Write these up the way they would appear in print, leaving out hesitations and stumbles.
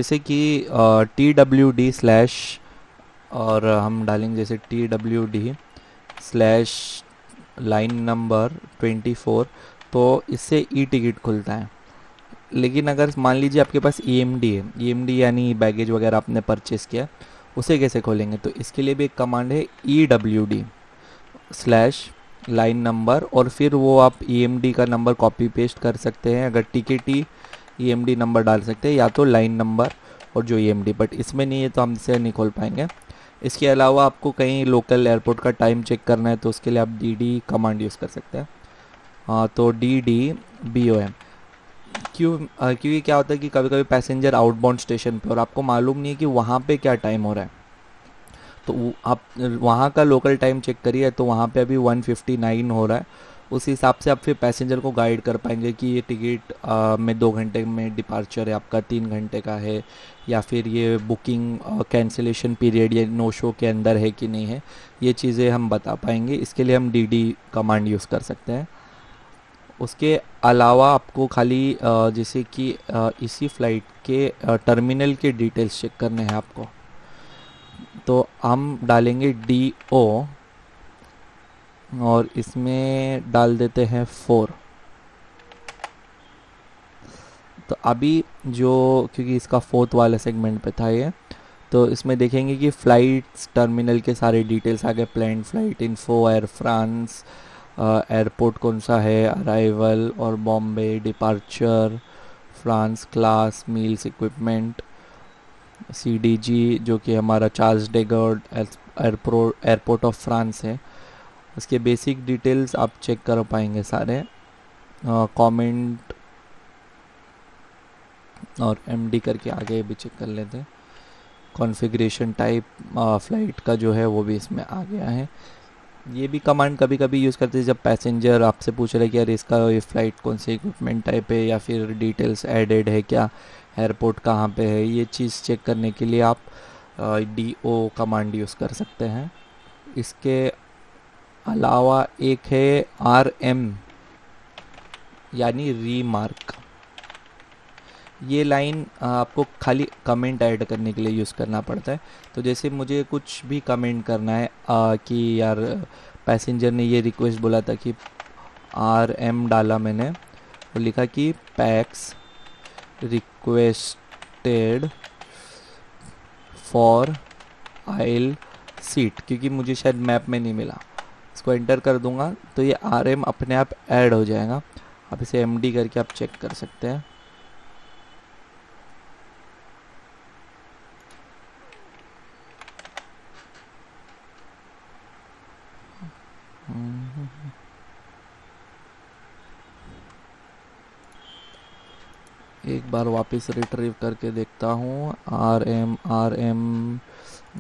जैसे कि TWD/ और हम डालेंगे जैसे TWD/ लाइन नंबर 24, तो इससे ई टिकट खुलता है। लेकिन अगर मान लीजिए आपके पास EMD है, EMD यानी बैगेज वगैरह आपने परचेस किया, उसे कैसे खोलेंगे? तो इसके लिए भी एक कमांड है EWD/लाइन नंबर, और फिर वो आप EMD का नंबर कॉपी पेस्ट कर सकते हैं। अगर टिकट ही EMD नंबर डाल सकते हैं, या तो लाइन नंबर और जो EMD, बट इसमें नहीं है तो हम इसे नहीं खोल पाएंगे। इसके अलावा आपको कहीं लोकल एयरपोर्ट का टाइम चेक करना है तो उसके लिए आप DD कमांड यूज़ कर सकते हैं। हाँ, तो DDBOM। क्योंकि क्या होता है कि कभी कभी पैसेंजर आउटबाउंड स्टेशन पे और आपको मालूम नहीं है कि वहाँ पे क्या टाइम हो रहा है, तो आप वहाँ का लोकल टाइम चेक करिए, तो वहाँ पे अभी 1:59 हो रहा है। उस हिसाब से आप फिर पैसेंजर को गाइड कर पाएंगे कि ये टिकट में 2 घंटे में डिपार्चर है आपका, 3 घंटे का है, या फिर ये बुकिंग कैंसिलेशन पीरियड या नो शो के अंदर है कि नहीं है। ये चीज़ें हम बता पाएंगे। इसके लिए हम DD कमांड यूज़ कर सकते हैं। उसके अलावा आपको खाली जैसे कि इसी फ़्लाइट के टर्मिनल के डिटेल्स चेक करने हैं आपको, तो हम डालेंगे DO और इसमें डाल देते हैं 4। तो अभी जो, क्योंकि इसका फोर्थ वाले सेगमेंट पे था ये, तो इसमें देखेंगे कि फ़्लाइट्स टर्मिनल के सारे डिटेल्स आ गए। Plan flight info, air France, airport कौन सा है, अराइवल और Bombay, departure, France class, meals, equipment, CDG जो कि हमारा चार्ल्स डेगॉर्ड एयरपोर्ट ऑफ फ्रांस है। उसके बेसिक डिटेल्स आप चेक कर पाएंगे सारे। कमेंट और MD करके आगे भी चेक कर लेते हैं। कॉन्फ़िगरेशन टाइप फ़्लाइट का जो है वो भी इसमें आ गया है। ये भी कमांड कभी कभी यूज़ करते हैं जब पैसेंजर आपसे पूछ रहे कि यार इसका ये फ़्लाइट कौन सी इक्विपमेंट टाइप है, या फिर डिटेल्स एडेड है क्या, एयरपोर्ट कहाँ पे है, ये चीज़ चेक करने के लिए आप DO कमांड यूज़ कर सकते हैं। इसके अलावा एक है RM यानी रीमार्क। ये लाइन आपको खाली कमेंट ऐड करने के लिए यूज़ करना पड़ता है। तो जैसे मुझे कुछ भी कमेंट करना है कि यार पैसेंजर ने ये रिक्वेस्ट बोला था कि RM डाला मैंने, वो लिखा कि pax requested for aisle seat, क्योंकि मुझे शायद मैप में नहीं मिला। इसको एंटर कर दूंगा तो ये RM अपने आप ऐड हो जाएगा। आप इसे MD करके आप चेक कर सकते हैं। एक बार वापस रिट्रीव करके देखता हूँ। RM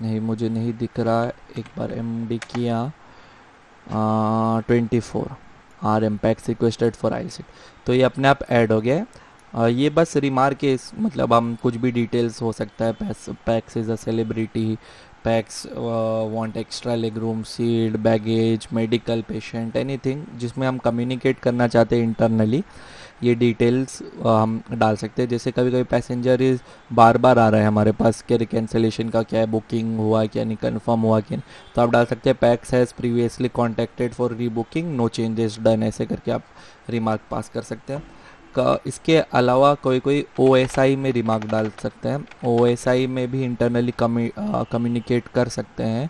नहीं, मुझे नहीं दिख रहा है। एक बार MD किया, 24 RM PACS requested for I seat, तो ये अपने आप ऐड हो गया है। ये बस रिमार्क है, मतलब हम कुछ भी डिटेल्स हो सकता है। PACS is a celebrity, PACS want extra leg room seat, baggage, medical patient, anything जिसमें हम कम्युनिकेट करना चाहते हैं इंटरनली, ये डिटेल्स हम डाल सकते हैं। जैसे कभी कभी पैसेंजर इस बार बार आ रहा है हमारे पास कि कैंसिलेशन का क्या है, बुकिंग हुआ क्या नहीं, कंफर्म हुआ क्या नहीं, तो आप डाल सकते हैं pax has previously contacted for rebooking, no changes done, ऐसे करके आप रिमार्क पास कर सकते हैं। इसके अलावा कोई कोई OSI में रिमार्क डाल सकते हैं। OSI में भी इंटरनली कम्युनिकेट कर सकते हैं।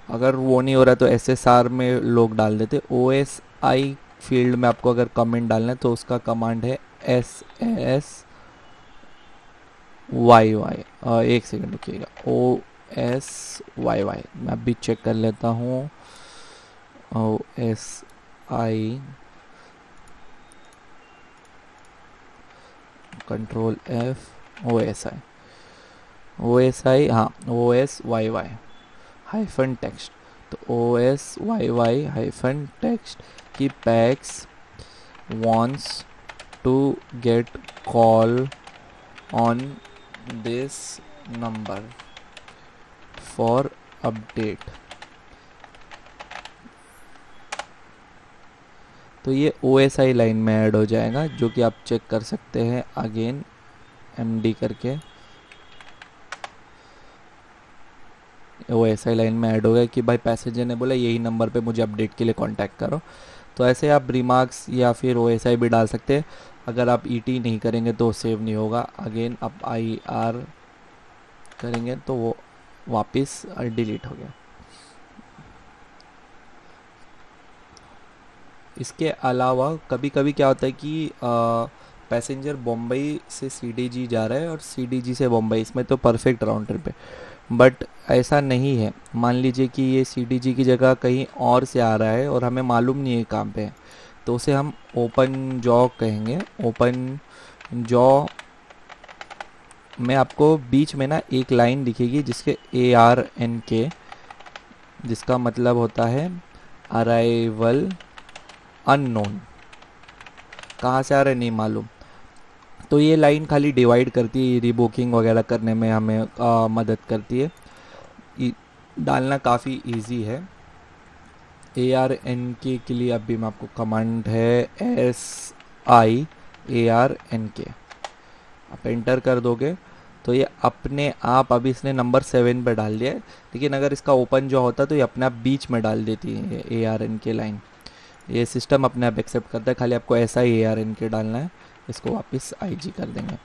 अगर वो नहीं हो रहा तो SSR में लोग डाल देते। OSI फील्ड में आपको अगर कमेंट डालना है तो उसका कमांड है SSYY। एक सेकंड रुकिएगा, OSYY मैं अभी चेक कर लेता हूँ। OSI कंट्रोल F, OSI हाँ, OSYY हाइफन टेक्स्ट। तो OSYY हाइफन टेक्स्ट की PACS wants to get call on this number for update। तो ये OSI लाइन में ऐड हो जाएगा, जो कि आप चेक कर सकते हैं अगेन MD करके। OSI लाइन में ऐड हो गया कि भाई पैसेंजर ने बोला यही नंबर पे मुझे अपडेट के लिए कांटेक्ट करो। तो ऐसे आप रिमार्क्स या फिर OSI भी डाल सकते हैं। अगर आप ET नहीं करेंगे तो सेव नहीं होगा। अगेन आप IR करेंगे तो वो वापस डिलीट हो गया। इसके अलावा कभी कभी क्या होता है कि पैसेंजर बम्बई से CDG जा रहा है और CDG से बम्बई, इसमें तो परफेक्ट राउंड ट्रिप है। बट ऐसा नहीं है। मान लीजिए कि ये CDG की जगह कहीं और से आ रहा है और हमें मालूम नहीं है कहाँ पे है, तो उसे हम ओपन जॉ कहेंगे। ओपन जॉ में आपको बीच में ना एक लाइन दिखेगी जिसके ARNK, जिसका मतलब होता है अराइवल अननोन, कहाँ से आ रहा है नहीं मालूम। तो ये लाइन खाली डिवाइड करती है, रीबुकिंग वगैरह करने में हमें मदद करती है। डालना काफ़ी इजी है। ARNK के लिए अभी मैं आपको कमांड है SIARNK, आप एंटर कर दोगे तो ये अपने आप, अभी इसने नंबर 7 पे डाल दिया है, लेकिन अगर इसका ओपन जो होता तो ये अपने आप बीच में डाल देती है ARNK लाइन। ये सिस्टम अपने आप एक्सेप्ट करता है, खाली आपको ऐसा ही ARNK डालना है। इसको वापस IG कर देंगे।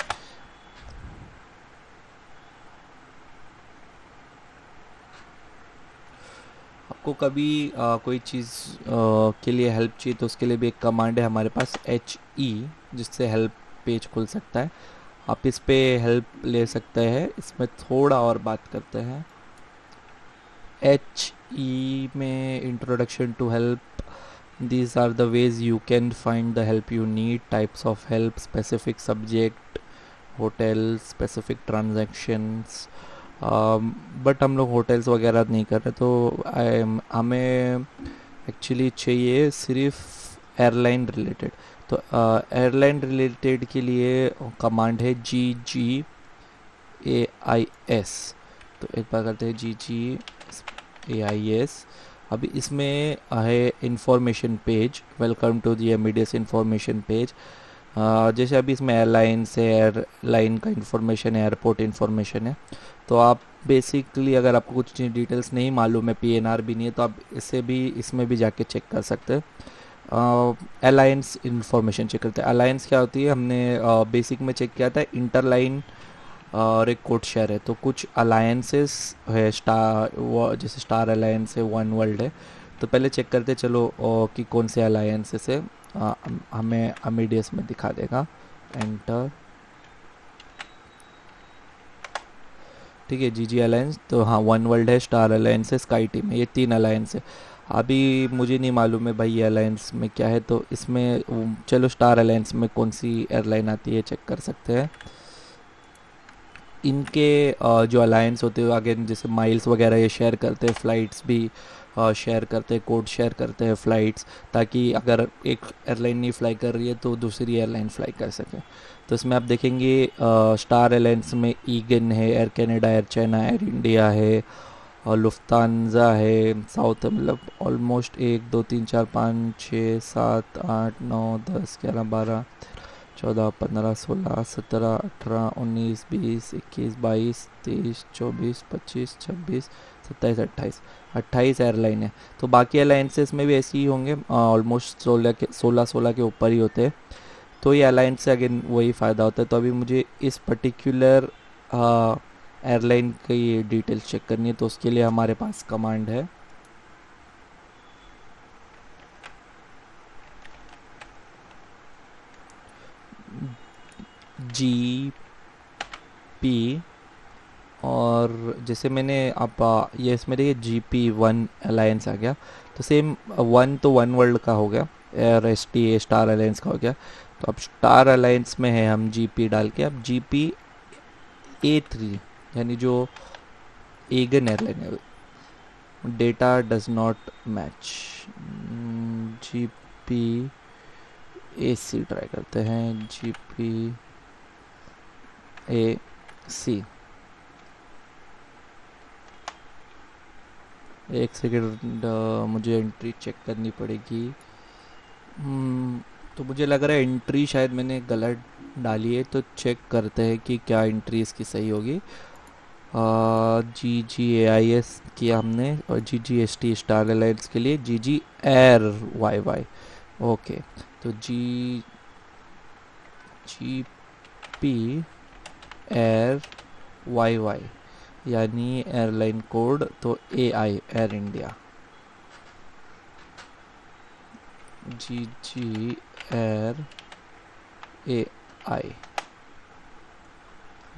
आपको कभी कोई चीज़ के लिए हेल्प चाहिए तो उसके लिए भी एक कमांड है हमारे पास HE, जिससे हेल्प पेज खुल सकता है। आप इस पे हेल्प ले सकते हैं। इसमें थोड़ा और बात करते हैं। HE में introduction to help, these are the ways you can find the help you need, types of help, specific subject, hotel, specific transactions। But हम लोग होटल्स वगैरह नहीं कर रहे, तो हमें एक्चुअली चाहिए सिर्फ एयरलाइन रिलेटेड। तो एयरलाइन रिलेटेड के लिए कमांड है GGAIS। तो एक बार करते हैं GGAIS। अभी इसमें है information page, welcome to the MEDS information page. जैसे अभी इसमें एयरलाइंस है, एयरलाइन का इंफॉर्मेशन है, एयरपोर्ट इंफॉर्मेशन है। तो आप बेसिकली अगर आपको कुछ डिटेल्स नहीं मालूम है, PNR भी नहीं है, तो आप इसे भी, इसमें भी जाके चेक कर सकते हैं। अलायंस इंफॉर्मेशन चेक करते हैं। अलायंस क्या होती है, हमने बेसिक में चेक किया था, इंटरलाइन और एक कोड शेयर है। तो कुछ अलायंसेस है, जैसे स्टार अलायंस है, वन वर्ल्ड है। तो पहले चेक करते चलो कि कौन से अलायंसेस है। हमें MEDS में दिखा देगा। एंटर, ठीक है, GG अलायंस। तो हाँ, वन वर्ल्ड है, स्टार अलायंस है, स्काई टीम है, ये 3 अलायंस है। अभी मुझे नहीं मालूम है भाई ये अलायंस में क्या है, तो इसमें चलो स्टार अलायंस में कौन सी एयरलाइन आती है चेक कर सकते हैं। इनके जो अलायंस होते हैं आगे, जैसे माइल्स वगैरह ये शेयर करते हैं, फ़्लाइट्स भी शेयर करते हैं, कोड शेयर करते हैं फ़्लाइट्स, ताकि अगर एक एयरलाइन नहीं फ्लाई कर रही है तो दूसरी एयरलाइन फ्लाई कर सके। तो इसमें आप देखेंगे स्टार एयरलाइंस में ईगन है, air Canada, air China, air India है, और लुफ्तांजा है। साउथ मतलब ऑलमोस्ट 1 2 3 4 5 6 7 8 9 10 11 12 14 15 16 17 18 19 20 21 22 23 24 25 26 27 28 28 एयरलाइन है। तो बाकी एयरलाइंसेस में भी ऐसे ही होंगे, ऑलमोस्ट 16 के ऊपर ही होते हैं। तो ये अलायंस से अगेन वही फ़ायदा होता है। तो अभी मुझे इस पर्टिकुलर एयरलाइन की डिटेल्स चेक करनी है, तो उसके लिए हमारे पास कमांड है GP। और जैसे मैंने आप ये इसमें देखिए GP1 अलायंस आ गया। तो सेम वन तो वन वर्ल्ड का हो गया, और STA स्टार अलायंस का हो गया। तो अब स्टार अलायंस में है, हम GP डाल के अब GPA3, यानी जो एगन एयरलाइन है, data does not match. GPAC try करते हैं। GPAC, एक सेकेंड, मुझे एंट्री चेक करनी पड़ेगी। तो मुझे लग रहा है एंट्री शायद मैंने गलत डाली है, तो चेक करते हैं कि क्या एंट्री इसकी सही होगी। GGAIS किया हमने, और GGST स्टार एलायंस के लिए GGAir YY। ओके, तो GGPAir YY यानी एयरलाइन कोड तो AI air India. GGAir AI।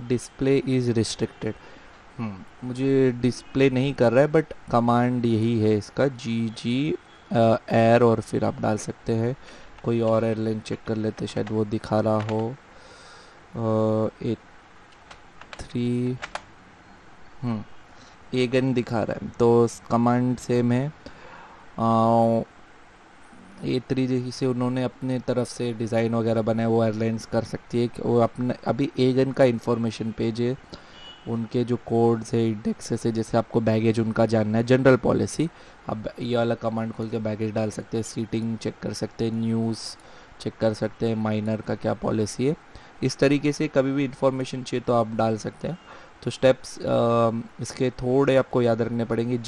Display is restricted. मुझे डिस्प्ले नहीं कर रहा है, बट कमांड यही है इसका, GG एयर, और फिर आप डाल सकते हैं कोई और एयरलाइन चेक कर लेते, शायद वो दिखा रहा हो। A3 एगन दिखा रहा है, तो कमांड सेम है। A3 जैसे उन्होंने अपने तरफ से डिज़ाइन वगैरह बनाया, वो एयरलाइंस कर सकती है कि वो अपने, अभी एगन का इंफॉर्मेशन पेज है, उनके जो कोड्स है, इंडेक्सेस है, जैसे आपको बैगेज उनका जानना है, जनरल पॉलिसी, आप ये वाला कमांड खोल के बैगेज डाल सकते हैं, सीटिंग चेक कर सकते हैं, न्यूज़ चेक कर सकते हैं, माइनर का क्या पॉलिसी है। इस तरीके से कभी भी इंफॉर्मेशन चाहिए तो आप डाल सकते हैं। तो स्टेप्स इसके थोड़े आपको याद रखने पड़ेंगे।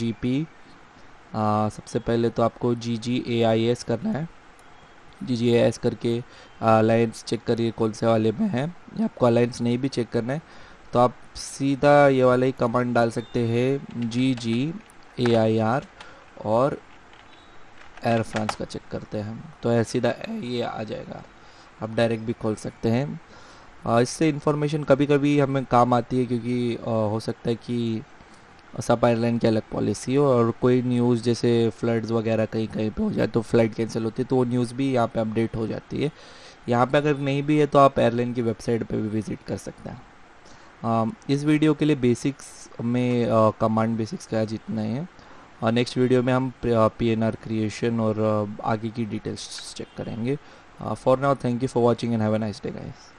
सबसे पहले तो आपको GGAIS करना है। GGAIS करके अलायंस चेक करिए कौन से वाले में है, या आपको अलायंस नहीं भी चेक करना है तो आप सीधा ये वाला ही कमांड डाल सकते हैं, GGAIR, और एयर फ्रांस का चेक करते हैं तो सीधा ये आ जाएगा, आप डायरेक्ट भी खोल सकते हैं। इससे इंफॉर्मेशन कभी कभी हमें काम आती है, क्योंकि हो सकता है कि सब एयरलाइन की अलग पॉलिसी हो, और कोई न्यूज़ जैसे फ्लड्स वगैरह कहीं कहीं पे हो जाए तो फ़्लाइट कैंसिल होती है, तो वो न्यूज़ भी यहाँ पे अपडेट हो जाती है। यहाँ पे अगर नहीं भी है तो आप एयरलाइन की वेबसाइट पे भी विज़िट कर सकते हैं। इस वीडियो के लिए बेसिक्स में कमांड बेसिक्स का जितना ही है, और नेक्स्ट वीडियो में हम PNR क्रिएशन और आगे की डिटेल्स चेक करेंगे। For now, thank you for watching and have a nice day guys.